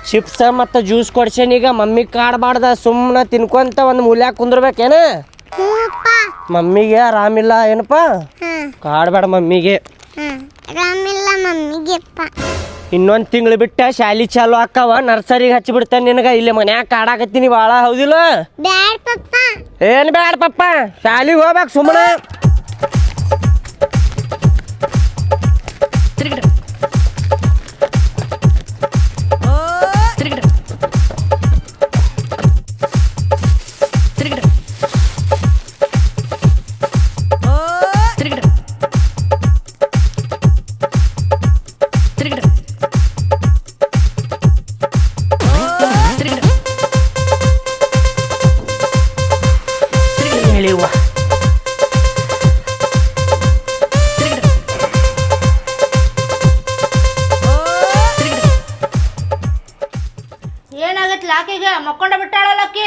Chips ಮತ್ತು juice ಕೊಡ್ಸೇನಿ ಈಗ mummy ಕಾಡ್ಬಾರ್ದ ಸುಮ್ಮನೆ ತಿನ್ಕೊಂತ ಒಂದು ಮೂಲ್ಯಾಗ ಕುಂದ್ರಬೇಕೇನ ಮಮ್ಮಿಗೆ ಆರಾಮಿಲ್ಲ ಏನಪ್ಪ ಕಾಡ್ಬೇಡ ಮಮ್ಮಿಗೆ ಇನ್ನೊಂದು ತಿಂಗಳು ಬಿಟ್ಟ ಶಾಲಿ ಚಾಲು ಆಕ್ಕವ ನರ್ಸರಿಗೆ ಹಚ್ಚಿಬಿಡ್ತೇನೆ ನಿನಗ ಇಲ್ಲಿ ಮನ್ಯಾಗ ಕಾಡಾಕತ್ತೀನಿ ಭಾಳ ಹೌದಿಲ್ಲ ಏನು ಬ್ಯಾಡ ಪಪ್ಪ ಶಾಲಿಗೆ ಹೋಗ್ಬೇಕು ಸುಮ್ಮನೆ ಮಕ್ಕೊಂಡ ಬಿಟ್ಟಾಳಲ್ಲಕ್ಕಿ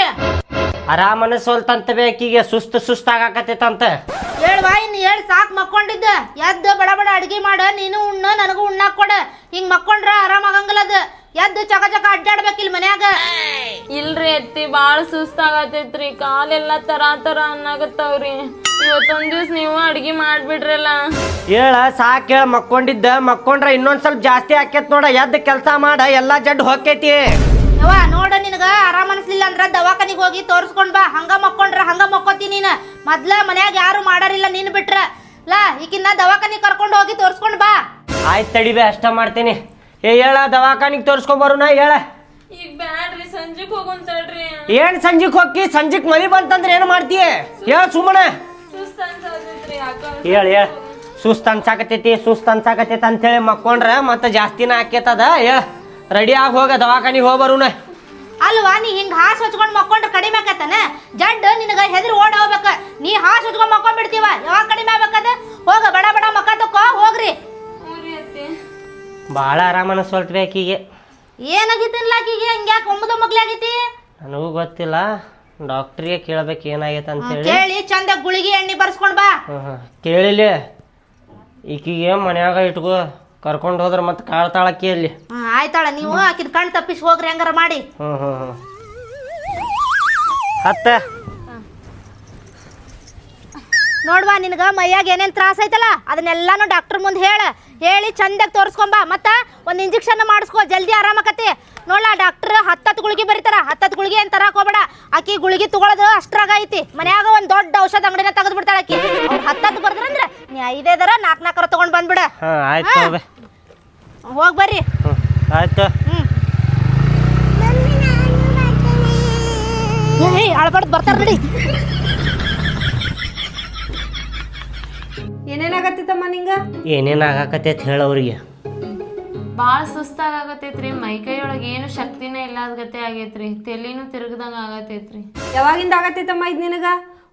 ಆರಾಮನ ಸೋಲ್ತಂತ ಬೇಕೀಗ ಸುಸ್ತಾಗಕತ್ತೈತಂತ ಹೇಳ್ವಾ ಇನ್ನು ಹೇಳಿ ಸಾಕು ಮಕ್ಕೊಂಡಿದ್ದ ಎದ್ದು ಬಡ ಬಡ ಅಡ್ಗೆ ಮಾಡ ನೀನು ಉಣ್ಣ ನನಗೂ ಉಣ್ಣಾಕ್ ಕೊಡ ಹಿಂಗ್ ಮಕ್ಕೊಂಡ್ರ ಆರಾಮಾಗಂಗಿಲ್ಲ ಅದ ಎದ್ದು ಚಕ ಚಕ ಅಡ್ಡಾಡ್ಬೇಕಿಲ್ ಮನ್ಯಾಗ ಇಲ್ರಿ ಅತ್ತಿ ಬಾಳ ಸುಸ್ತಾಗತೈತ್ರಿ ಕಾಲೆಲ್ಲ ತರ ಅನ್ನಾಗತ್ತವ್ರಿ ಇವತ್ತೊಂದ್ ದಿವ್ಸ ನೀವು ಅಡ್ಗೆ ಮಾಡ್ಬಿಡ್ರಲ್ಲ ಹೇಳ ಸಾಕ್ ಹೇಳ ಮಕ್ಕೊಂಡಿದ್ದ ಮಕ್ಕೊಂಡ್ರ ಇನ್ನೊಂದ್ ಸ್ವಲ್ಪ ಜಾಸ್ತಿ ಆಕೇತ್ ನೋಡ ಎದ್ದು ಕೆಲಸ ಮಾಡ ಎಲ್ಲಾ ಜಡ್ ಹೋಕೈತಿ ಯವ್ವ ನೋಡ ನಿನಗ ಆರಾಮ ಅನ್ಸ್ಲಿಲ್ಲ ಅಂದ್ರ ದವಾಖಾನಿಗೆ ಹೋಗಿ ತೋರ್ಸ್ಕೊಂಡ್ ಬಾ ಹಂಗ ಮಕ್ಕೊಂಡ್ರ ಹಂಗ ಮಕ್ಕೋತಿ ನೀನ್ ಮೊದ್ಲ ಮನ್ಯಾಗ ಯಾರು ಮಾಡಾರಿಲ್ಲ ನೀನ್ ಬಿಟ್ರ ಲಾ ಈಕಿನ್ನ ದವಾಖಾನಿಗೆ ಕರ್ಕೊಂಡು ಹೋಗಿ ತೋರ್ಸ್ಕೊಂಡ್ ಬಾ ಆಯ್ತು ತಡಿಬೆ ಅಷ್ಟ ಮಾಡ್ತೀನಿ ಹೇಳ ದವಾಖಾನಿಗೆ ತೋರ್ಸ್ಕೊಂಡ್ ಬರೋಣ ಹೇಳ ಈಗ ಬ್ಯಾಡ್ರಿ ಸಂಜೆಗ್ ಹೋಗೋಂತಡ್ರಿ ಏನ್ ಸಂಜಿಕ್ ಹೋಗಿ ಸಂಜಿಕ್ ಮಳಿ ಬಂತಂದ್ರ ಏನ್ ಮಾಡ್ತೀಯ ಹೇಳ ಸುಮ್ಮನೆ ಸುಸ್ತ ಅನ್ಸಾತೈತ್ರಿ ಹೇಳ ಸುಸ್ತ ಅನ್ಸಾಕತೈತಿ ಅಂತೇಳಿ ಮಕ್ಕೊಂಡ್ರ ಮತ್ತೆ ಜಾಸ್ತಿನ ಆಕೇತದ ಹೇಳ ರೆಡಿ ಆಗಿ ಹೋಗ ದವಾಖಾನಿಗೆ ಹೋಗಿ ಬರೋಣ ಅಲ್ವಾ ನೀ ಹಿಂಗ್ ಹಾಸ್ ಹಚ್ಕೊಂಡ್ ಮಕ್ಕೊಂಡ್ರ ಕಡಿಮೆ ಆಕತ್ತಾನ ಜಡ್ ನಿನಗ ಹೆದರಿ ಓಡ್ ಹೋಗ್ಬೇಕ ನೀ ಹಾಸ್ ಹಚ್ಕೊಂಡ್ ಮಕ್ಕೊಂಡ್ ಬಿಡ್ತೀವ ಯಾವಾಗ ಕಡಿಮೆ ಆಗ್ಬೇಕದ ಹೋಗ ಬಡ ಬಡ ಮಕ್ಕ ತಕೋ ಹೋಗ್ರಿ ಭಾಳ ಆರಾಮ ಅನಿಸ್ವಲ್ತ್ರಿ ಆಕಿಗೆ ಏನಾಗಿತ್ತಿಲ್ಲ ಆಕಿಗೆ ಹಿಂಗ್ಯಾಕೆ ಒಂಬದು ಮಗ್ಲಿ ಆಗೈತಿ ನನಗೂ ಗೊತ್ತಿಲ್ಲ ಡಾಕ್ಟ್ರಿಗೆ ಕೇಳ್ಬೇಕು ಏನಾಗೈತೆ ಅಂತೇಳಿ ಕೇಳಿ ಚಂದ ಗುಳಿಗೆ ಎಣ್ಣೆ ಬರ್ಸ್ಕೊಂಡ್ ಬಾ ಕೇಳಿಲ್ಲ ಈಕಿಗೆ ಮನ್ಯಾಗ ಇಟ್ಕೋ ಕರ್ಕೊಂಡು ಹೋದ್ರ ಮತ್ತೆ ಕಾಳ್ತಾಳಕ್ಕಿ ಅಲ್ಲಿ ಆಯ್ತಾಳ ನೀವು ಆಕಿನ ಕಣ್ ತಪ್ಪಿಸಿ ಹೋಗ್ರಿ ಹೆಂಗಾರ ಮಾಡಿ ಹತ್ತ ನೋಡ್ವಾ ನಿನಗ ಮೈಯಾಗ ಏನೇನ್ ತ್ರಾಸ ಐತಲ್ಲ ಅದನ್ನೆಲ್ಲಾನು ಡಾಕ್ಟರ್ ಮುಂದೆ ಹೇಳಿ ಚಂದಾಗಿ ತೋರಿಸ್ಕೊಂಬಾ ಮತ್ತ ಒಂದ್ ಇಂಜೆಕ್ಷನ್ ಮಾಡಿಸ್ಕೋ ಜಲ್ದಿ ಆರಾಮಕತಿ ನೋಡ್ಲಾ ಡಾಕ್ಟರ್ 10 ಗುಳಿಗೆ ಬರೀತಾರ 10 ಗುಳಿಗೆ ಏನ್ ತರಾಕ್ ಹೋಗ್ಬೇಡ ಆಕಿ ಗುಳಿಗೆ ತಗೊಳೋದು ಅಷ್ಟ್ರಾಗ ಐತಿ ಮನ್ಯಾಗ ಒಂದ್ ದೊಡ್ಡ ಔಷಧ ಅಂಗಡಿನ ತೆಗೆದು ಬಿಡ್ತಾಳ ಆಕಿ 10 ಬರ್ದ್ರಂದ್ರ ನೀ 5 4 ತಗೊಂಡ್ ಬಂದ್ಬಿಡ ಹೋಗ್ ಬರ್ರಿ ಆಯ್ತು ಅಳ್ಬಾರ್ದು ಬರ್ತಾರ ನಡಿ ಏನೇನಾಗತ್ತಿತ್ತಮ್ಮ ನಿಂಗ ಏನೇನಾಗಕತ್ತೈತಿ ಹೇಳವ್ರಿಗೆ ಬಾಳ ಸುಸ್ತಾಗತೈತ್ರಿ ಮೈಕೈಯೊಳಗೆ ಏನು ಶಕ್ತಿನೇ ಇಲ್ಲದ ಆಗೈತ್ರಿ ತಲೆನೂ ತಿರುಗದಂಗ ಆಗತೈತ್ರಿ ಯಾವಾಗಿಂದ ಆಗತ್ತೈತಮ್ಮ ಇದು ನಿನಗ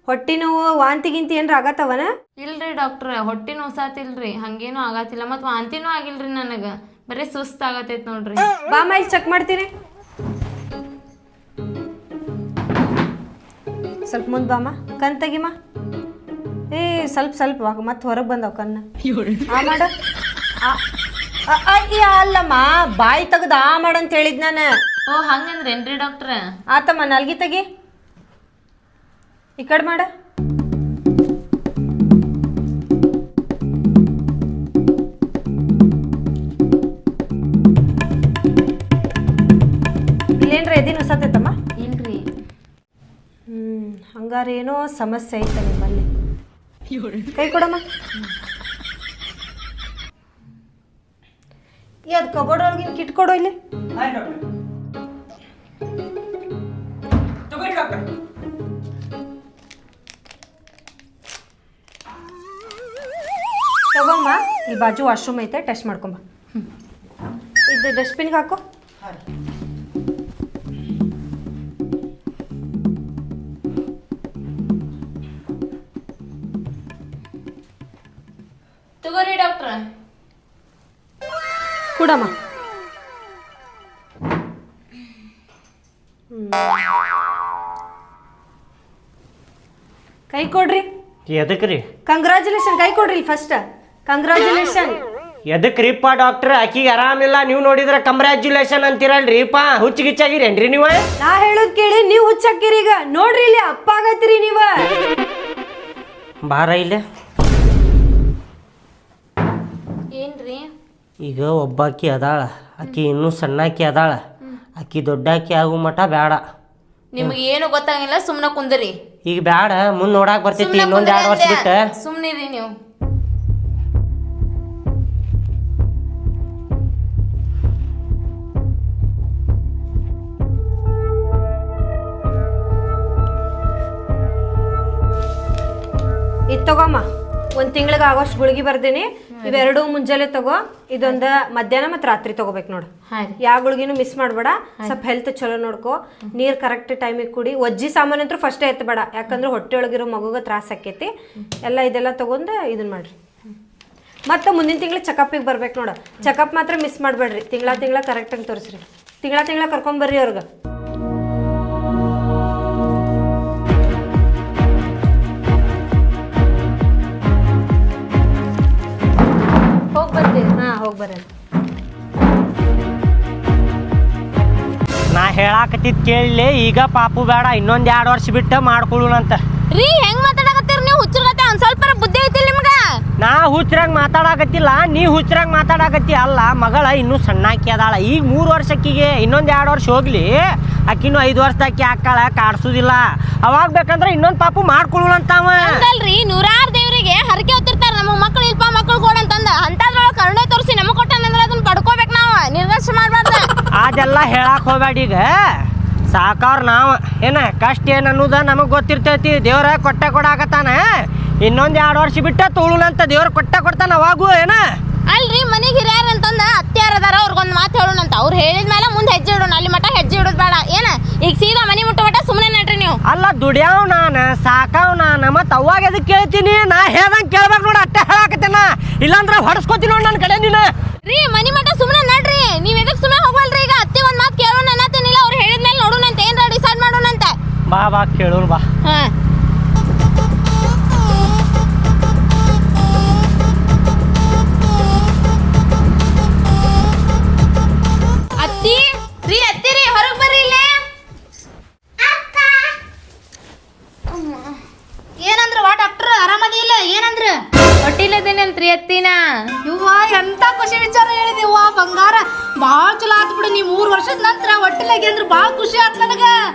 ಹೊಟ್ಟಿ ನೋವು ವಾಂತಿ ಗಿಂತಿ ಏನ್ರ ಆಗತ್ತವನ ಇಲ್ರಿ ಡಾಕ್ಟ್ರ ಹೊಟ್ಟಿ ನೋಸಾತಿಲ್ರಿ ಹಂಗೇನು ಆಗತ್ತಿಲ್ಲ ಮತ್ ವಾಂತಿನೂ ಆಗಿಲ್ರಿ ನನಗ ಬರೀ ಸುಸ್ತಾಗತೈತ್ ನೋಡ್ರಿ ಬಾ ಇಲ್ಲಿ ಚೆಕ್ ಮಾಡ್ತೀನಿ ಸ್ವಲ್ಪ ಮುಂದ್ ಬಾಮ ಕಣ್ ತೆಗಿಮ ಸ್ವಲ್ಪ ಮತ್ತೆ ಹೊರಗೆ ಬಂದವ ಕಣ್ಣ ಮಾಡ ಅಲ್ಲಮ್ಮ ಬಾಯಿ ತೆಗ್ದು ಮಾಡಂತ ಹೇಳಿದ್ ನಾನು ಓ ಹಂಗಂದ್ರೇನ್ರಿ ಡಾಕ್ಟ್ರ ಆತಮ್ಮ ನಾಲ್ಗಿ ತೆಗಿ ಈ ಕಡೆ ಮಾಡ ಇಲ್ಲೇನ್ರ ಎದಿನ ಹೊಸತೈತಮ್ಮ ಇಲ್ರಿ ಹಂಗಾರ ಏನೋ ಸಮಸ್ಯೆ ಐತೆ ನಿಮ್ಮಲ್ಲಿ ಕೈ ಕೊಡಮ್ಮ ಅದು ಕಬೋರ್ಡ್ ಒಳಗಿನ ಕಿಟ್ ಕೊಡೋ ಇಲ್ಲಿ ತಗೊಮ್ಮ ಇಲ್ಲಿ ಬಾಜು ವಾಶ್ರೂಮ್ ಐತೆ ಟೆಸ್ಟ್ ಮಾಡ್ಕೊಂಬ ಇದು ಡಸ್ಟ್ಬಿನ್ಗೆ ಹಾಕೋ ತಗೋರಿ ಡಾಕ್ಟ್ರ ಕೊಡಮ್ಮ ಕೈ ಕೊಡ್ರಿ ಎದಕ್ಕೆ ರೀ ಕಂಗ್ರ್ಯಾಚುಲೇಷನ್ ಕೈ ಕೊಡ್ರಿ ಫಸ್ಟ್ ಕಂಗ್ರ್ಯಾಚುಲೇಷನ್ ಎದಕ್ರಿಪ್ಪ ಡಾಕ್ಟ್ರ್ ಆಕಿಗೆ ಆರಾಮಿಲ್ಲ ನೀವು ನೋಡಿದ್ರೆ ಕಂಗ್ರ್ಯಾಚುಲೇಷನ್ ಅಂತೀರಲ್ರಿಪ್ಪ ಹುಚ್ಚಿಗಿಚ್ಚಾಗಿರೇನ್ರಿ ನೀವು ನಾ ಹೇಳೋದ್ ಕೇಳಿ ನೀವು ಹುಚ್ಚಾಕಿರಿ ಈಗ ನೋಡ್ರಿ ಇಲ್ಲಿ ಅಪ್ಪ ಆಗತ್ತೀರಿ ನೀವ ಬಾರ ಇಲ್ಲೇ ಏನ್ರಿ ಈಗ ಒಬ್ಬಾಕಿ ಅದಾಳ ಆಕಿ ಇನ್ನೂ ಸಣ್ಣಾಕಿ ಅದಾಳ ಆಕಿ ದೊಡ್ಡಾಕಿ ಆಗೋ ಮಟ ಬೇಡ ನಿಮ್ಗೆ ಏನು ಗೊತ್ತಾಗಿಲ್ಲ ಸುಮ್ನೆ ಕುಂದ್ರಿ ಈಗ ಬೇಡ ಮುಂದೆ ನೋಡಾಕ್ ಬರ್ತೈತಿ ಇನ್ನೊಂದ್ 2 ವರ್ಷ ಬಿಟ್ಟು ಸುಮ್ನಿರಿ ನೀವು ಇದು ತಗೋಮ್ಮ 1 ತಿಂಗಳಿಗೆ ಆಗೋಷ್ಟು ಗುಳಿಗೆ ಬರ್ದೀನಿ ಇವೆರಡು ಮುಂಜಾನೆ ತಗೋ ಇದೊಂದು ಮಧ್ಯಾಹ್ನ ಮತ್ತು ರಾತ್ರಿ ತಗೋಬೇಕು ನೋಡು ಯಾವ ಗುಳಿಗಿನೂ ಮಿಸ್ ಮಾಡಬೇಡ ಸ್ವಲ್ಪ ಹೆಲ್ತ್ ಚಲೋ ನೋಡ್ಕೊ ನೀರು ಕರೆಕ್ಟ್ ಟೈಮಿಗೆ ಕುಡಿ ಒಜ್ಜಿ ಸಾಮಾನು ಅಂತೂ ಫಸ್ಟೇ ಎತ್ತಬೇಡ ಯಾಕಂದ್ರೆ ಹೊಟ್ಟೆ ಒಳಗಿರೋ ಮಗುಗೆ ತ್ರಾಸ ಆಕೈತಿ ಎಲ್ಲ ಇದೆಲ್ಲ ತಗೊಂಡು ಇದನ್ನ ಮಾಡ್ರಿ ಮತ್ತು ಮುಂದಿನ ತಿಂಗಳು ಚೆಕಪ್ಪಿಗೆ ಬರ್ಬೇಕು ನೋಡು ಚೆಕಪ್ ಮಾತ್ರ ಮಿಸ್ ಮಾಡಬೇಡ್ರಿ ತಿಂಗಳ ಕರೆಕ್ಟಾಗಿ ತೋರಿಸ್ರಿ ತಿಂಗಳ ಕರ್ಕೊಂಬರ್ರಿ ಅವ್ರಿಗೆ ಹೋಗಿ ಬರ್ರಿ ನಾ ಹೇಳಾಕತ್ತಿದ್ ಕೇಳಲಿ ಈಗ ಪಾಪು ಬೇಡ ಇನ್ನೊಂದ್ 2 ವರ್ಷ ಬಿಟ್ಟು ಮಾಡ್ಕೊಳ್ಳೋಣಂತ ರೀ ಹೆಂಗ್ ಮಾತಾಡಕತ್ತೀರಿ ನೀವು ಹುಚ್ಚರ್ಗತ್ತೆ ಒಂದ್ ಸ್ವಲ್ಪ ಬುದ್ಧಿ ಐತಿ ನಿಮ್ಗ ನಾ ಹುಚ್ಚರಾಗ ಮಾತಾಡಕತ್ತಿಲ್ಲ ನೀ ಹುಚ್ಚರಾಗ ಮಾತಾಡಕತ್ತಿ ಅಲ್ಲ ಮಗಳ ಇನ್ನೂ ಸಣ್ಣಾಕಿ ಅದಾಳ ಈಗ 3 ವರ್ಷಕ್ಕಿಗೆ ಇನ್ನೊಂದ್ 2 ವರ್ಷ ಹೋಗ್ಲಿ ಆಕಿನೂ 5 ವರ್ಷದಾಕಿ ಹಾಕಾಳ ಕಾಡ್ಸುದಿಲ್ಲ ಅವಾಗ ಬೇಕಂದ್ರೆ ಇನ್ನೊಂದ್ ಪಾಪು ಮಾಡ್ಕೊಳ್ಳೋಣಂತಾವ ಅಲ್ರಿ ನೂರಾರು ದೇವರಿಗೆ ಹರಕೆ ಹೊತ್ತಿರ್ತಾರ ನಮ್ಮ ಮಕ್ಳು ಇಲ್ಪ ಮಕ್ಳು ಕೊಡ ಅಂತಂದ ಅಂತದ್ರೊಳಗೆ ಕರುಣೆ ತೋರಿಸಿ ನಮಗ್ ಕೊಟ್ಟಾನಂದ್ರೆ ಅದನ್ನ ಪಡ್ಕೋಬೇಕು ನಾವು ನಿರ್ಲಕ್ಷ್ಯ ಮಾಡ್ಬಾರ್ದ ಅದೆಲ್ಲ ಹೇಳಕ್ ಹೋಗ್ಬೇಡ ಈಗ ಸಾಕಾವ್ರ ನಾವು ಏನ ಕಷ್ಟ ಏನು ಅನ್ನೋದ ನಮಗೆ ಗೊತ್ತಿರ್ತೈತಿ ದೇವ್ರ ಕೊಡಾಕತ್ತಾನ ಇನ್ನೊಂದು 2 ವರ್ಷ ಬಿಟ್ಟ ತೊಗೊಳಂತ ದೇವ್ರ ಕೊಡ್ತಾನ ಅವಾಗೂ ಏನ ಅಲ್ರಿ ಮನೆಗೆ ಹಿರಿಯರ್ ಅಂತಂದ ಅತ್ಯಾರ ಅದಾರ ಅವ್ರಿಗೊಂದು ಮಾತು ಹೇಳೋಣಂತ ಅವ್ರು ಹೇಳಿದ್ಮೇಲೆ ಮುಂದೆ ಹೆಜ್ಜೆ ಇಡೋಣ ಅಲ್ಲಿ ಮಠ ಹೆಜ್ಜೆ ಇಡೋದು ಬೇಡ ಏನ ಈಗ ಸೀದಾ ಮನೆ ಮುಟ್ಟ ಮಠ ಸುಮ್ಮನೆ ನಡ್ರಿ ನೀವು ಅಲ್ಲ ದುಡಿಯಾವ್ ನಾನು ಸಾಕಾವ್ ನಾನು ಮತ್ತೆ ಅವಾಗ ಅದಕ್ಕೆ ಕೇಳ್ತೀನಿ ನಾ ಹೇಳ್ದಂಗೆ ಕೇಳ್ಬೇಕು ನೋಡ ಅಷ್ಟೇ ಹೇಳಾಕತ್ತೇನ ಇಲ್ಲಾಂದ್ರೆ ಹೊಡ್ಸ್ಕೊತೀನಿ ನೋಡಿ ನನ್ನ ಕಡೆ ನೀನು ರೀ ಮನೆ ಮಠ ಸುಮ್ಮನೆ ನಡ್ರಿ ನೀವ್ ಎದಕ್ ಸುಮ್ಮನೆ ಹೋಗಲ್ರಿ ಈಗ ಅತ್ತಿ ಒಂದ್ ಮಾತು ಕೇಳೋಣ ಅನ್ನತ್ತೇನಿಲ್ಲ ಅವ್ರು ಹೇಳಿದ್ಮೇಲೆ ನೋಡೋಣಂತ ಏನ್ರ ಡಿಸೈಡ್ ಮಾಡೋಣಂತ ಬಾ ಕೇಳೋಣ ಬಾ ಹಾ ಅತ್ತಿ ರೀ ಹೊರಗೆ ಬರ್ರಿ ಇಲ್ಲೇ ಏನಂದ್ರ ವಾ ಡಾಕ್ಟರ್ ಆರಾಮದಿ ಇಲ್ಲ ಏನಂದ್ರ ಹೊಟ್ಟಿಲ್ಲದೇನಂತ್ರಿ ಅತ್ತಿನ ಇವ್ವ ಎಂತ ಖುಷಿ ವಿಚಾರ ಹೇಳಿದಿವ್ವ ಬಂಗಾರ ಬಾಳ ಚಲೋ ಆತ್ ಬಿಡು ನೀ 3 ವರ್ಷದ ನಂತರ ಹೊಟ್ಟಿಲಾಗಿ ಅಂದ್ರೆ ಬಾಳ ಖುಷಿ ಆತ್ ನನಗ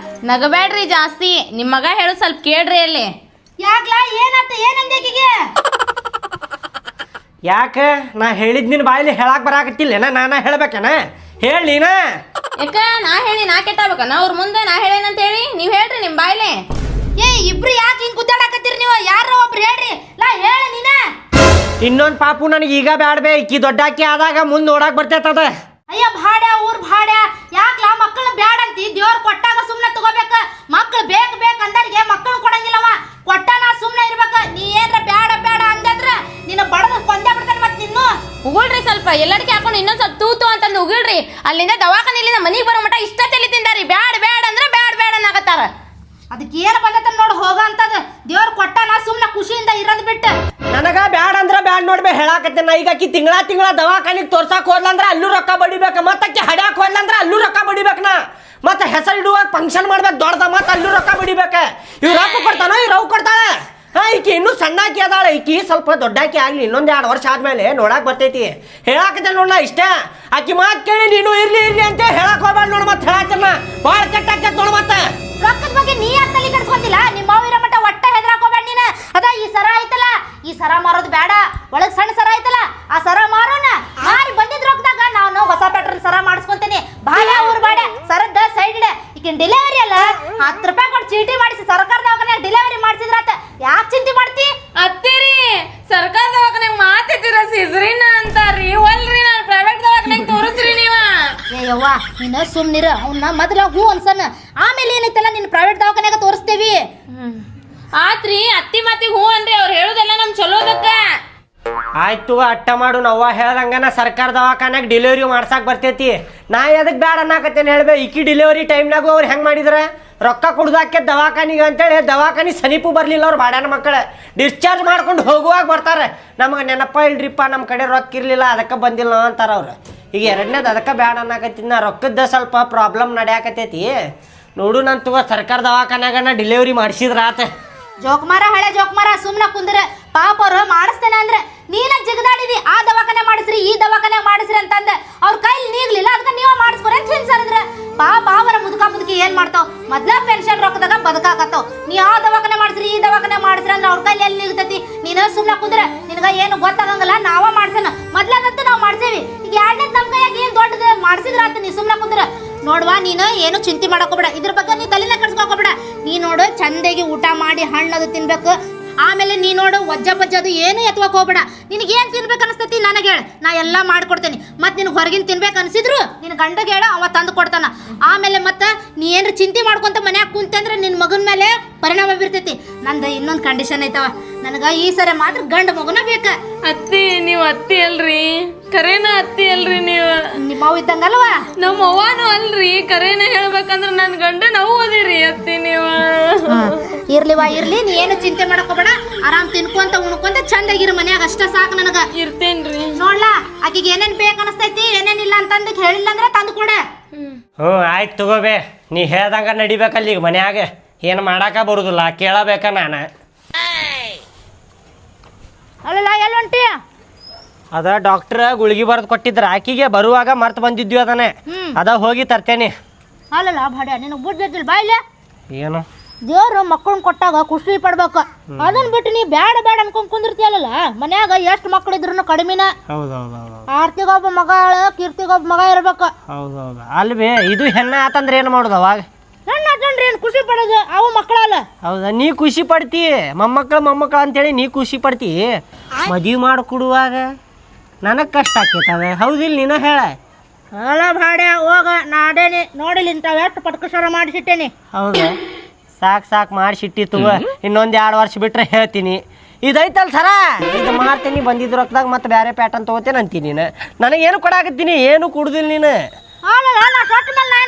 ನಗಬೇಡ್ರಿ ಜಾಸ್ತಿ ನಿಮ್ ಮಗ ಹೇಳು ಸ್ವಲ್ಪ ಕೇಳ್ರಿ ಅಲ್ಲಿ ಯಾಕ್ಲಾ ಏನಾತ ಏನಂದೇಕಿಗೆ ಯಾಕೆ ನಾ ಹೇಳಿದ್ ನಿನ್ನ ಬಾಯಲ್ಲಿ ಹೇಳಕ್ ಬರಾಕತ್ತಿಲ್ಲೇನ ನಾನ ಹೇಳ್ಬೇಕೇನ ಹೇಳಿ ನೀನ ಯಾಕ ನಾ ಹೇಳಿ ನಾ ಕೆಟ್ಟಬೇಕನ ಅವ್ರ ಮುಂದೆ ನಾ ಹೇಳೇನಂತ ಹೇಳಿ ನೀವ್ ಹೇಳ್ರಿ ನಿಮ್ ಬಾಯ್ಲೆ ಇಬ್ರು ಯಾಕೆ ಹಿಂಗ್ ಗುದ್ದಾಡಕತ್ತೀರಿ ನೀವು ಯಾರೋ ಒಬ್ರು ಹೇಳ್ರಿ ಲಾ ಹೇಳ ನೀನ ಇನ್ನೊಂದು ಪಾಪು ನನಗೆ ಈಗ ಬ್ಯಾಡ್ಬೇ ಈಕಿ ದೊಡ್ಡಾಕಿ ಆದಾಗ ಮುಂದೆ ನೋಡಕ್ ಬರ್ತೈತದ ಅಯ್ಯ ಭಾಡ್ಯ ಊರ್ ಭಾಡ್ಯ ಯಾಕ್ಲಾ ಮಕ್ಕಳು ಬ್ಯಾಡಂತಿ ದೇವ್ರ ಕೊಟ್ಟಾಗ ಸುಮ್ನೆ ತಗೋಬೇಕ ಮಕ್ಳು ಬೇಕ್ ಅಂದರಿಗೆ ಮಕ್ಕಳು ಕೊಡಂಗಿಲ್ಲವ ಕೊಟ್ಟಾನ ಸುಮ್ನೆ ಇರ್ಬೇಕ ನೀ ಏನ್ರ ಬ್ಯಾಡ ಅಂದ್ರ ನಿನ್ನ ಬಡದ ಕೊಂದೇ ಬಿಡ್ತಾನೆ ಮತ್ ನಿನ್ನು ಉಗುಳ್ರಿ ಸ್ವಲ್ಪ ಎಲ್ಲರಿಗೆ ಹಾಕೊಂಡು ಇನ್ನೊಂದ್ ಸ್ವಲ್ಪ ತೂತು ಅಂತಂದು ಉಗುಳ್ರಿ ಅಲ್ಲಿಂದ ದವಾಖಾನಿಲಿಂದ ಮನಿಗೆ ಬರೋ ಮಟ ಇಷ್ಟ ತಲೆ ತಿಂದಾರಿ ಬ್ಯಾಡ ಅಂದ್ರೆ ಬ್ಯಾಡ ಅನ್ನಕತ್ತಾರ ಅದಕ್ಕೆ ಏನು ಬಂದತ ನೋಡು ಹೋಗ ಅಂತದ ದೇವ್ರ ಕೊಟ್ಟಾನ ಸುಮ್ನೆ ಖುಷಿಯಿಂದ ಇರೋದ್ ಬಿಟ್ಟು ನನಗ ಬ್ಯಾಡ ಅಂದ್ರ ಬ್ಯಾಡ್ ನೋಡ್ಬೇ ಹೇಳಾಕತ್ತೆ ನಾ ಈಗ ಆಕಿ ತಿಂಗಳ ದವಾಖಾನಿಗೆ ತೋರ್ಸಾಕ್ ಹೋದ್ಲಂದ್ರ ಅಲ್ಲೂ ರೊಕ್ಕ ಬಡಿಬೇಕ ಮತ್ತ ಆಕಿ ಹಡ್ಯಾಕ್ ಹೋದ್ಲಂದ್ರ ಅಲ್ಲೂ ರೊಕ್ಕ ಬಡಿಬೇಕ ನಾ ಮತ್ತ ಹೆಸರು ಇಡುವಾಗ ಫಂಕ್ಷನ್ ಮಾಡ್ಬೇಕು ದೊಡ್ಡದ ಮತ್ತ ಅಲ್ಲೂ ರೊಕ್ಕ ಬಡಿಬೇಕ ಇವ್ ರೊಕ್ಕ ಕೊಡ್ತಾನ ಇವ್ ಕೊಡ್ತಾಳ ಈಕಿ ಇನ್ನೂ ಸಣ್ಣಾಕಿ ಅದಾಳ ಈಕಿ ಸ್ವಲ್ಪ ದೊಡ್ಡಾಕಿ ಆಗ್ಲಿ ಇನ್ನೊಂದ್ 2 ವರ್ಷ ಆದ್ಮೇಲೆ ನೋಡಾಕ್ ಬರ್ತೈತಿ ಹೇಳಾಕತ್ತೆ ನೋಡ ಇಷ್ಟ ಆಕಿ ಮಾತ್ ಕೇಳಿ ನೀನು ಇರ್ಲಿ ಅಂತ ಹೇಳಕ್ ಹೋಗ್ಬೇಡ ನೋಡ್ ಮತ್ತ ಹೇಳಾಕನ್ನ ಬಾಳ ಕೆಟ್ಟಾಕತ್ ನೋಡ್ ಮತ್ತ ರೊಕ್ಕದ ಬಗ್ಗೆ ನೀ ಯಾಕೆ ತಲೆ ಕೆಡ್ಸ್ಕೊಂತಿಲ್ಲ ನಿಮ್ಮ ಮಾವಿರ ಮಟ್ಟ ಒಟ್ಟ ಹೆದರಾಕೋಬೇಡ ನೀನ ಅದ ಈ ಸರ ಐತಲ್ಲ ಈ ಸರ ಮಾರೋದು ಬೇಡ ಒಳಗ್ ಸಣ್ಣ ಸರ ಐತಲ್ಲ ಆ ಸರ ಮಾರೋಣ ಮಾರಿ ಬಂದಿದ್ ರೊಕ್ಕದಾಗ ನಾನು ಹೊಸ ಪೆಟ್ರೋಲ್ ಸರ ಮಾಡಿಸ್ಕೊಂತೀನಿ ಬಾಳ ಊರ್ ಬಾಡ ಸರದ ಸೈಡ್ ಇಡ ಈಗ ಡೆಲಿವರಿ ಅಲ್ಲ 10 ರೂಪಾಯಿ ಕೊಟ್ಟು ಚೀಟಿ ಮಾಡಿಸಿ ಸರ್ಕಾರ ದವಾಖಾನ್ಯಾಗ ಡೆಲಿವರಿ ಮಾಡಿಸಿದ್ರಾತ ಯಾಕೆ ಚಿಂತೆ ಮಾಡ್ತಿ ಅತ್ತಿರಿ ಸರ್ಕಾರ ದವಾಖಾನ್ಯಾಗ ಮಾತಿದ್ದೀರ ಸಿಜ್ರಿನ ಅಂತಾರ್ರಿ ಒಲ್ರಿ ನಾನು ಪ್ರೈವೇಟ್ ದವಾಖಾನ್ಯಾಗ ತೋರಿಸ್ರಿ ನೀವ ಯವ್ವ ನೀನು ಸುಮ್ನಿರ ಅವನ್ನ ಮೊದಲ ಹೂ ಅನ್ಸನ್ನ ಆಮೇಲೆ ಏನೈತಲ್ಲ ನಿನ್ನ ಪ್ರೈವೇಟ್ ದವಾಖಾನ್ಯಾಗ ತೋರಿಸ್ತೇವಿ ಆತ್ರಿ ಅತ್ತಿ ಮಾತಿಗೆ ಹೂ ಅನ್ರಿ ಅವ್ರು ಹೇಳುದೆಲ್ಲ ನಮ್ ಚಲೋದಕ್ಕ ಆಯ್ತು ಅಟ್ಟ ಮಾಡು ನವ್ವ ಹೇಳ್ದಂಗನ ಸರ್ಕಾರ ದವಾಖಾನ್ಯಾಗ ಡೆಲಿವರಿ ಮಾಡ್ಸಾಕ್ ಬರ್ತೈತಿ. ನಾ ಎದಕ್ ಬ್ಯಾಡ ಅನ್ನಕತ್ತೇನೆ ಹೇಳ್ಬೇ. ಈಕಿ ಡೆಲಿವರಿ ಟೈಮ್ನಾಗು ಅವ್ರು ಹೆಂಗೆ ಮಾಡಿದ್ರ ರೊಕ್ಕ ಕುಡ್ದಾಕೆ ದವಾಖಾನಿಗೆ ಅಂತೇಳಿ ದವಾಖಾನಿ ಸಮೀಪ ಬರಲಿಲ್ಲ ಅವ್ರು ಬಾಡ್ಯಾನ ಮಕ್ಕಳು. ಡಿಸ್ಚಾರ್ಜ್ ಮಾಡ್ಕೊಂಡು ಹೋಗುವಾಗ ಬರ್ತಾರೆ. ನಮಗೆ ನೆನಪ ಇಲ್ರಿಪ್ಪ ನಮ್ಮ ಕಡೆ ರೊಕ್ಕ ಇರಲಿಲ್ಲ ಅದಕ್ಕೆ ಬಂದಿಲ್ಲ ಅಂತಾರೆ ಅವ್ರು. ಈಗ ಎರಡನೇದು ಅದಕ್ಕೆ ಬ್ಯಾಡ ಅನ್ನಕತ್ತಿನ ರೊಕ್ಕದ ಸ್ವಲ್ಪ ಪ್ರಾಬ್ಲಮ್ ನಡೆಯಾಕತ್ತೈತಿ. ನೋಡು ನಾನು ತಗೋ ಸರ್ಕಾರ ದವಾಖಾನ್ಯಾಗ ಡೆಲಿವರಿ ಮಾಡಿಸಿದ್ರ ಆತ. ಜೋಕ್ಮಾರ ಹಳೆ ಜೋಕ್ಮಾರ ಸುಮ್ಮನೆ ಕುಂದ್ರೆ ಪಾಪ ಅವ್ರು ಮಾಡಿಸ್ತೇನೆ ಅಂದ್ರೆ ನೀನ ಜಿಗದಾಡಿದಿ ಆ ದವಾಖಾನೆ ಮಾಡಿಸ್ರಿ ಈ ದವಾಖಾನೆ ಮಾಡಿಸ್ರಿ ಅಂತಂದೆ ಅವ್ರ ಕೈಲಿ ನೀಗ್ಲಿಲ್ಲ ಅದಕ್ಕೆ ನೀವು ಮಾಡಿಸ್ಕೊರಿ ಅಂತ ಹಿಂಸರಿದ್ರೆ ಪಾಪ ಅವರ ಮುದುಕಿ ಏನ್ ಮಾಡ್ತಾವ್ ಮೊದ್ಲ ಪೆನ್ಷನ್ ರೊಕ್ಕದಾಗ ಬದುಕಾಕತ್ತಾವ್. ನೀ ಆ ದವಾಖಾನೆ ಮಾಡಿಸ್ರಿ ಈ ದವಾಖಾನೆ ಮಾಡಿಸ್ರಿ ಅಂದ್ರೆ ಅವ್ರ ಕೈಲಿ ಎಲ್ಲಿ ನಿಲ್ತೈತಿ. ನೀನು ಸುಮ್ಮನೆ ಕುಂದ್ರೆ ನಿನಗ ಏನು ಗೊತ್ತಾಗಂಗಿಲ್ಲ ನಾವ ಮಾಡ್ಸೇನ ಮೊದ್ಲಾಗಂತೂ ನಾವು ಮಾಡ್ಸೇವಿ. ಈಗ ಎರಡನೇದ್ ನಮ್ ಕೈಯಾಗ ಏನ್ ದೊಡ್ಡದು ಮಾಡ್ಸಿದ್ರ ಅಂತ ನೀ ಸುಮ್ಮನೆ ಕುಂದ್ರೆ ನೋಡ್ವಾ ನೀನು ಏನು ಚಿಂತೆ ಮಾಡಕೋಬೇಡ. ಇದ್ರ ಬಗ್ಗೆ ನೀ ತಲೆನ ಕೆಡ್ಸ್ಕೊಬೇಡ. ನೀ ನೋಡು ಚಂದಾಗಿ ಊಟ ಮಾಡಿ ಹಣ್ಣದು ತಿನ್ಬೇಕು. ಆಮೇಲೆ ನೀ ನೋಡು ವಜ್ಜ ಬಜ್ಜದು ಏನು ಎತ್ವಕ್ ಹೋಗ್ಬೇಡ. ನಿನಗೆ ಏನ್ ತಿನ್ಬೇಕು ಅನಿಸ್ತೈತಿ ನನಗೆ ಹೇಳ ನಾ ಎಲ್ಲ ಮಾಡ್ಕೊಡ್ತೇನೆ. ಮತ್ತೆ ನಿನಗೆ ಹೊರಗಿನ ತಿನ್ಬೇಕು ಅನ್ಸಿದ್ರು ನಿನ್ನ ಗಂಡಗೆ ಹೇಳ ಅವ ತಂದು ಕೊಡ್ತಾನ. ಆಮೇಲೆ ಮತ್ತೆ ನೀ ಏನ್ರ ಚಿಂತೆ ಮಾಡ್ಕೊಂತ ಮನ್ಯಾಗ ಕುಂತಂದ್ರೆ ನಿನ್ನ ಮಗನ ಮೇಲೆ ಪರಿಣಾಮ ಬೀರ್ತೈತಿ. ನಂದು ಇನ್ನೊಂದು ಕಂಡೀಷನ್ ಐತವ ನನಗ ಈ ಸರಿ ಮಾತ್ರ ಗಂಡ ಮಗುನ ಬೇಕ. ಅತ್ತಿ ನೀವು ಅತ್ತಿ ಅಲ್ರಿ ಕರೇನ ಅತ್ತಿ ಅಲ್ರಿ ನೀವು ನಿಮ್ಮ ಅವ್ ಇದ್ದಂಗಲ್ವಾ ನಮ್ಮ ಅವ್ವನು ಅಲ್ರಿ ಕರೇನ ಹೇಳ್ಬೇಕಂದ್ರ ನನ್ ಗಂಡ ನಾವು ಓದಿರಿ ಅತ್ತಿ ನೀವು. ಇರ್ಲಿವಾ ಇರ್ಲಿ ನೀ ಏನು ಚಿಂತೆ ಮಾಡಕೋಬೇಡ. ಆರಾಮ್ ತಿನ್ಕೊಂತ ಉಣ್ಕೊಂತ ಚಂದಾಗಿರು ಮನ್ಯಾಗ ಅಷ್ಟ ಸಾಕು ನನಗ. ಇರ್ತೇನ್ರಿ ನೋಡ್ಲಾ ಆಕಿಗೆ ಏನೇನ್ ಬೇಕ್ ಅನಸ್ತೈತಿ ಏನೇನಿಲ್ಲ ಅಂತಂದ ಹೇಳಿಲ್ಲ ಅಂದ್ರೆ ತಂದು ಕೊಡ. ಆಯ್ತು ತಗೋಬೇ. ನೀ ಹೇಳ್ದಂಗ ನಡಿಬೇಕಲ್ಲ ಈಗ ಮನ್ಯಾಗ ಏನು ಮಾಡಾಕ ಬರುದಿಲ್ಲ ಕೇಳಬೇಕ ನಾನು. ಅಲ್ಲ ಎಲ್ಲಿ ಹೊಂಟಿ? ಅದ ಡಾಕ್ಟ್ರ್ ಗುಳಿಗೆ ಬರೆದು ಕೊಟ್ಟಿದ್ರ ಆಕಿಗೆ ಬರುವಾಗ ಮರ್ತು ಬಂದಿದ್ವಿ ಅದನ್ನೇ ಅದ ಹೋಗಿ ತರ್ತೇನೆ. ಅಲ್ಲಲ್ಲ ಭಾಡ್ಯ ನಿನಗೆ ಬುದ್ಧಿದ್ದಿಲ್ಲ ಬಾಯಿಲೆ. ಏನು ದೇವ್ರು ಮಕ್ಕಳನ್ನ ಕೊಟ್ಟಾಗ ಖುಷಿ ಪಡ್ಬೇಕು. ಅದನ್ನ ಬಿಟ್ಟು ನೀ ಬ್ಯಾಡ ಬ್ಯಾಡ ಅನ್ಕೊಂಡ್ ಕುಂದಿರ್ತೀಯಲ್ಲ ಮನ್ಯಾಗ ಎಷ್ಟು ಮಕ್ಳು ಇದ್ರು ಕಡಿಮೆನ. ಹೌದೌದೌದು ಆರ್ತಿಗೊಬ್ಬ ಮಗಳ ಕೀರ್ತಿಗೊಬ್ಬ ಮಗ ಇರ್ಬೇಕು. ಹೌದೌದು ಅಲ್ವೇ ಇದು ಹೆಣ್ಣ ಆತಂದ್ರೆ ಏನು ಮಾಡೋದು ಅವಾಗ? ಹೆಣ್ಣು ಆತಂದ್ರೆ ಏನು ಖುಷಿ ಪಡೋದು ಅವು ಮಕ್ಕಳಲ್ಲ. ಹೌದಾ ನೀ ಖುಷಿ ಪಡ್ತಿ ಮೊಮ್ಮಕ್ಕಳು ಅಂತೇಳಿ ನೀ ಖುಷಿ ಪಡ್ತಿ. ಮದುವೆ ಮಾಡಿಕೊಡುವಾಗ ನನಗೆ ಕಷ್ಟ ಆಕೈತದ ಹೌದಿಲ್ಲ ನೀನ ಹೇಳ. ಅಲ್ಲ ಭಾಡ್ಯ ಹೋಗ ನಾಡೇನಿ ನೋಡಿಲ್ಲ ಇಂಥವು ಎಷ್ಟು ಪಟ್ಕಸಾರ ಮಾಡಿಸಿಟ್ಟೇನಿ. ಹೌದಾ ಸಾಕು ಮಾಡಿಸಿಟ್ಟಿ ತಗೋ. ಇನ್ನೊಂದು 2 ವರ್ಷ ಬಿಟ್ರೆ ಹೇಳ್ತೀನಿ. ಇದೈತಲ್ಲ ಸರ ಇದು ಮಾಡ್ತೀನಿ ಬಂದಿದ್ದು ರೊಕ್ಕದಾಗ ಮತ್ತೆ ಬೇರೆ ಪ್ಯಾಟರ್ನ್ ತೊಗೋತೇನೆ ಅಂತೀನಿ. ನೀನು ನನಗೇನು ಕೊಡಾಕತ್ತೀನಿ ಏನು ಕುಡ್ದಿಲ್ಲ ನೀನು.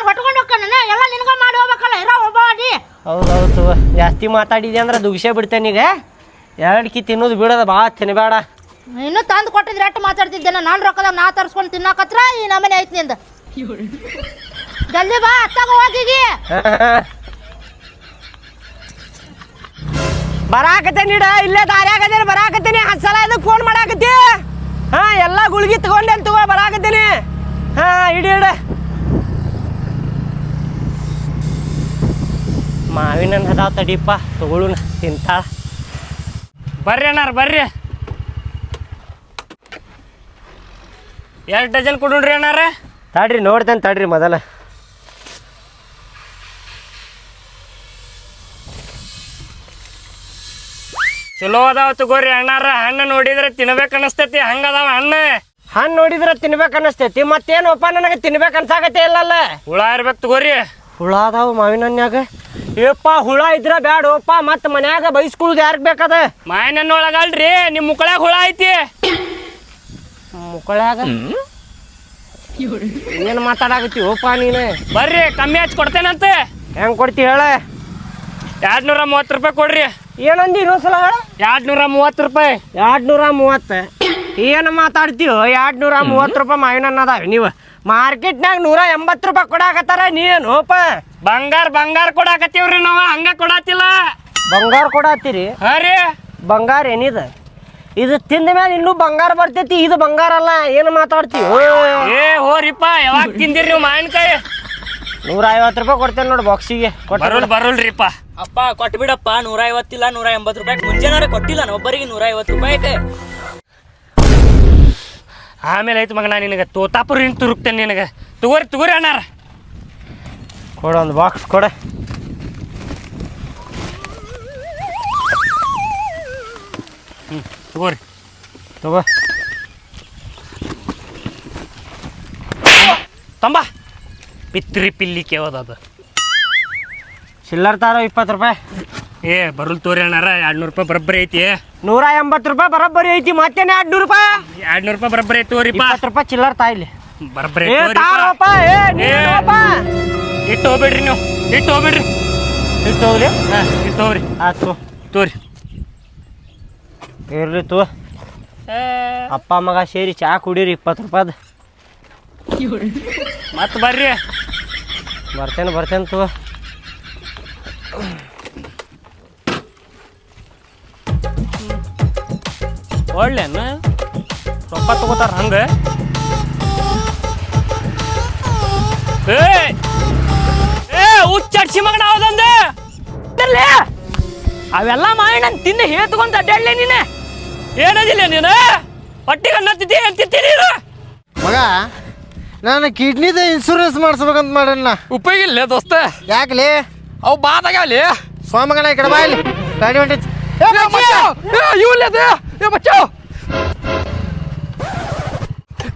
ಹೊಟ್ಕೊಂಡು ಹೋಗ್ತಾನೆ ಎಲ್ಲ ನಿನ್ಗ ಮಾಡಿ ಹೋಗ್ಬೇಕಲ್ಲ ಇರೋ ಒಬ್ಬ. ಹೌದೌದು ತಗೋ ಜಾಸ್ತಿ ಮಾತಾಡಿದೆ ಅಂದ್ರೆ ದುಗ್ಸೇ ಬಿಡ್ತೇನೆ. ಈಗ 2 ಕಿ ತಿನ್ನೋದು ಬಿಡೋದು ಭಾಳ ತಿನ್ನಬೇಡ. ಇನ್ನೂ ತಂದು ಕೊಟ್ಟಿದ್ರೆ ಎಷ್ಟು ಮಾತಾಡ್ತಿದ್ದೇನೆ ನಾನು ರೊಕ್ಕದಾಗ ನಾ ತರ್ಸ್ಕೊಂಡು ತಿನ್ನಕತ್ರ ಈ ನಮನೆ ಐತಿ ನಿಂದ. ಜಲ್ದಿ ಬಾ ಅತ್ತಾಗ ಹೋಗಿಗಿ ಬರಾಕತ್ತೇನಿ ಇಲ್ಲೇ ದಾರ್ಯಾಗದೇನಿ ಬರಾಕತ್ತೀನಿ. 10 ಸಲ ಇದಕ್ಕೆ ಫೋನ್ ಮಾಡಾಕತ್ತಿ. ಎಲ್ಲ ಗುಳಿಗೆ ತಗೊಂಡೆ ತಗೋ ಬರಾಕತ್ತೀನಿ. ಇಡಿ ಮಾವಿನ ಹಣ್ಣು ಅದಾವ ತಡಿಪ್ಪ ತಗೊಳು ತಿಂತಾಳ. ಬರ್ರಿ ಅಣ್ಣಾರ ಬರ್ರಿ. 2 ಡಜನ್ ಕೊಡ್ರಿ ಅಣ್ಣಾರ. ತಡ್ರಿ ನೋಡ್ತೇನೆ ತಡ್ರಿ ಮೊದಲ. ಚಲೋ ಅದಾವ ತಗೋರಿ ಅಣ್ಣಾರ. ಹಣ್ಣು ನೋಡಿದ್ರೆ ತಿನ್ಬೇಕು ಅನಸ್ತೈತಿ ಹಂಗದಾವ ಹಣ್ಣು ನೋಡಿದ್ರೆ ತಿನ್ಬೇಕು ಅನಸ್ತೈತಿ. ಮತ್ತೇನಪ್ಪ ನನಗೆ ತಿನ್ಬೇಕು ಅನ್ಸಾಕತ್ತೆ ಇಲ್ಲಲ್ಲ. ಹುಳ ಇರ್ಬೇಕು ತಗೋರಿ. ಹುಳ ಅದಾವ ಮಾವಿನ ಹಣ್ಣ್ಯಾಗ. ಏಪ್ಪ ಹುಳ ಇದ್ರ ಬ್ಯಾಡಪ್ಪ ಮತ್ತೆ ಮನ್ಯಾಗ ಬೈಸ್ಕೊಳ್ಳೋದು ಯಾರಿಗೆ ಬೇಕದ? ಮಾವಿನ ಹಣ್ಣು ಒಳಗಲ್ರಿ ನಿಮ್ಮ ಮುಕ್ಕಳ್ಯಾಗ ಹುಳ ಐತಿ. ಮುಕ್ಕಳ್ಯಾಗ ಏನು ಮಾತಾಡಕತ್ತೀವಪ್ಪ ನೀನು? ಬರ್ರಿ ಕಮ್ಮಿ ಹಚ್ಚಿ ಕೊಡ್ತೇನಂತ. ಹೆಂಗೆ ಕೊಡ್ತಿ ಹೇಳ? 230 ರೂಪಾಯಿ ಕೊಡ್ರಿ. ಏನಂದಿ ಇನ್ನೊಂದ್ಸಲ ಹೇಳ? 230 ರೂಪಾಯಿ. 230 ಏನು ಮಾತಾಡ್ತೀವೋ? 230 ರೂಪಾಯಿ ಮಾವಿನ ಹಣ್ಣು ಅದಾವ. ನೀವು ಮಾರ್ಕೆಟ್ನಾಗ 180 ರೂಪಾಯಿ ಕೊಡಾಕತ್ತಾರ. ನೀನುಪ್ಪ ಬಂಗಾರ ಕೊಡಾಕತ್ತೀವ್ರಿ ನಾವು ಹಂಗ ಕೊಡಾತಿಲ್ಲ. ಬಂಗಾರ ಕೊಡಾತ್ತೀರಿ? ಹಾಂ ರೀ ಬಂಗಾರ ಏನಿದೆ? ಇದು ತಿಂದ ಮೇಲೆ ಇನ್ನೂ ಬಂಗಾರ ಬರ್ತೈತಿ. ಇದು ಬಂಗಾರ ಅಲ್ಲ. ಏನು ಮಾತಾಡ್ತೀವಿ? ಏ ಹೋರಿಪ್ಪ ಯಾವಾಗ ತಿಂದಿರಿ ನೀವು ಮಾವಿನಕಾಯಿ? 150 ರೂಪಾಯಿ ಕೊಡ್ತೇನೆ ನೋಡಿ ಬಾಕ್ಸಿಗೆ. ಬರೋಲ್ರಿಪ್ಪ. ಅಪ್ಪ ಕೊಟ್ಬಿಡಪ್ಪ. 150 ಇಲ್ಲ 180 ರೂಪಾಯಿ ಮುಂಜಾನೆ ಕೊಟ್ಟಿಲ್ಲ ಒಬ್ಬರಿಗೆ 150 ರೂಪಾಯಿ. ಆಮೇಲೆ ಐತೆ ಮಗ ನಾನು ನಿನಗೆ ತೋತಾಪುರ ತುರುಕ್ತೇನೆ ನಿನಗೆ. ತಗೋರಿ ಅಣ್ಣಾರ. ಕೊಡ ಒಂದು ಬಾಕ್ಸ್ ಕೊಡ. ತಗೋರಿ ತಗೋ ತಂಬ ಪಿತ್ರಿ ಪಿಲ್ಲಿ ಕೇವದದು. ಚಿಲ್ಲರ್ ತಾರೋ 20 ರೂಪಾಯಿ. ಏ ಬರಲ್ ತೋರಿ ಅಣ್ಣಾರ 200 ರೂಪಾಯಿ ಬರಬ್ಬರಿ ಐತಿ 180 ರೂಪಾಯಿ ಬರೋಬ್ಬರಿ ಐತಿ ಮತ್ತೇನೆ 200 ರೂಪಾಯಿ 200 ರೂಪಾಯಿ ಬರಬ್ಬರಿ ಐತಿ ತೋರಿಪ್ಪ 20 ರೂಪಾಯಿ ಚಿಲ್ಲರ್ ತಾಯಿಲಿ ಬರಬ್ಬರಿ ಏ ತಾರಪ್ಪ ಏ ನೀನಪ್ಪ ಇಟ್ಟು ಹೋಗ್ಬೇಡ್ರಿ ನೀವು ಇಟ್ಟು ಹೋಗ್ಬೇಡ್ರಿ ಇಟ್ಟು ಹೋಗ್ಲಿ ಹಾಂ ಇಟ್ಟು ಹೋಗ್ರಿ ಆಯ್ತು ತೋರಿ ಇರ್ಲಿ ತೋ ಅಪ್ಪ ಮಗ ಸೇರಿ ಚಾ ಕುಡೀರಿ 20 ರೂಪಾಯ್ದು ಮತ್ತೆ ಬರ್ರಿ ಬರ್ತೇನೆ ತೋ ಒಳ್ಳೆನ ರೊಕ್ಕ ತಗೋತಾರ ಹಂಗೆ ಏ ಹುಚ್ಚಡ್ಸಿ ಮಗನ ಹೌದಂದೆ ಅವೆಲ್ಲ ಮಾಡಿ ನಾನು ತಿಂದು ಹೇತ್ಕೊಂತ ಅಡ್ಡಾಡ್ಲೆ ನೀನೆ ಏನದಿಲ್ಲ ನೀನು ಹೊಟ್ಟಿಗೆ ಅನ್ನ ತಿಂತಿ ಅಂತಿತ್ತೀನಿ ಮಗ ನಾನು ಕಿಡ್ನಿದ ಇನ್ಶೂರೆನ್ಸ್ ಮಾಡಿಸ್ಬೇಕಂತ ಮಾಡಣ್ಣ ಉಪಯೋಗ ಇಲ್ಲ ದೋಸ್ತ ಯಾಕಲಿ ಅವು ಬಾದಾಗಲಿ ಸೋಮಗನ ಈ ಕಡೆ ಬಾಯ್ಲಿ ಗಾಡಿ ಹೊಂಟೈತಿ ಇವಲ್ಲ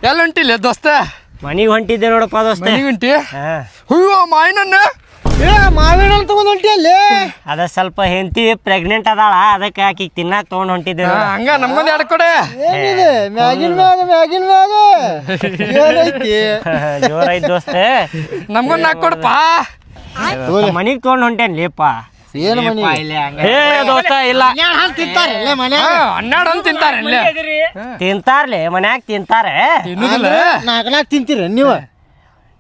ಎಲ್ಲ ಹೊಂಟಿಲ್ಲ ದೋಸ್ತ ಮನಿಗೆ ಹೊಂಟಿದ್ದೆ ನೋಡಪ್ಪ ದೋಸ್ತೆ ಹೊಂಟಿ ಹಾ ಹುಯ್ಯೋ ಮಾಯಿನನ್ನ ಮಾವಿನ ಹಣ್ಣು ತಗೊಂಡ್ ಹೊಂಟಿ ಅಲ್ಲಿ ಅದ ಸ್ವಲ್ಪ ಹೆಂಡತಿ ಪ್ರೆಗ್ನೆಂಟ್ ಅದಾಳ ಅದಕ್ಕೆ ಆಕಿಗೆ ತಿನ್ನಾಕ ತೊಗೊಂಡು ಹೊಂಟಿದ್ದೆ ಹಂಗ ನಮ್ಮಂದು ಎರಡು ಕಡೆ ಏನಿದೆ ಮ್ಯಾಗಿನ ಮ್ಯಾಗ ಏನೈತಿ ಜೋರೈತ್ ದೋಸ್ತೆ ನಮ್ಗೊಂದು ನಾಲ್ಕು ಕೊಡಪ್ಪ ಮನಿಗೆ ತೊಗೊಂಡು ಹೊಂಟೇನ್ ಲೇಪ ಏನು ಮನಿ ಏ ದೋಸ್ತ ಇಲ್ಲ ತಿಂತಾರೆ ಇಲ್ಲ ಮನೆ 12 ಅಂತ ತಿಂತಾರೆ ಇಲ್ಲೇ ತಿಂತಾರ್ಲಿ ಮನ್ಯಾಗ ತಿಂತಾರೆ ತಿನ್ನುದಿಲ್ಲ ನಾಲ್ಕು ತಿಂತೀರ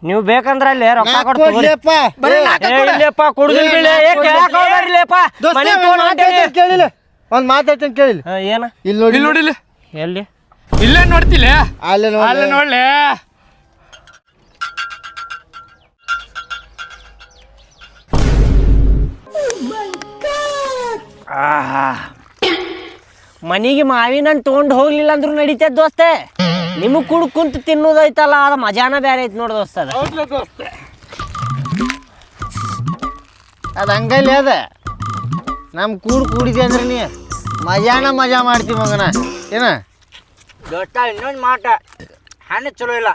ನೀವು ಬೇಕಂದ್ರ ಅಲ್ಲಿ ರೊಕ್ಕ ಕೊಡ್ತೀವಿ ಕೊಡ್ಲಿಯಪ್ಪ ಇಲ್ಲಪ್ಪ ಕುಡ್ದಿಲ್ಲ ಕೇಳಿಲ್ಲ ಒಂದ್ ಮಾತಾಡ್ತೇನೆ ಕೇಳಿಲ್ಲ ಏನ ಇಲ್ಲಿ ನೋಡಿ ಇಲ್ಲಿ ನೋಡಿಲ್ಲ ಎಲ್ಲಿ ಇಲ್ಲೇ ನೋಡ್ತಿಲ್ಲ ಅಲ್ಲಿ ಅಲ್ಲಿ ನೋಡ್ಲೆ ಮನಿಗೆ ಮಾವಿನ ಹಣ್ಣು ತೊಗೊಂಡು ಹೋಗ್ಲಿಲ್ಲ ಅಂದ್ರೂ ನಡೀತದ ದೋಸ್ತೆ ನಿಮಗ್ ಕುಂತು ತಿನ್ನೋದೈತಲ್ಲ ಅದ ಮಜಾನ ಬೇರೆ ಐತಿ ನೋಡ್ ದೋಸ್ತ ಅದು ಹಂಗಲ್ಲಿ ಅದ ಕೂಡಿದೆ ಅಂದ್ರೆ ನೀ ಮಜಾ ಮಾಡ್ತೀವಿ ಮಗನ ಏನ ದೋಸ್ತ ಇನ್ನೊಂದು ಮಾಟ ಹಣ್ಣು ಚಲೋ ಇಲ್ಲ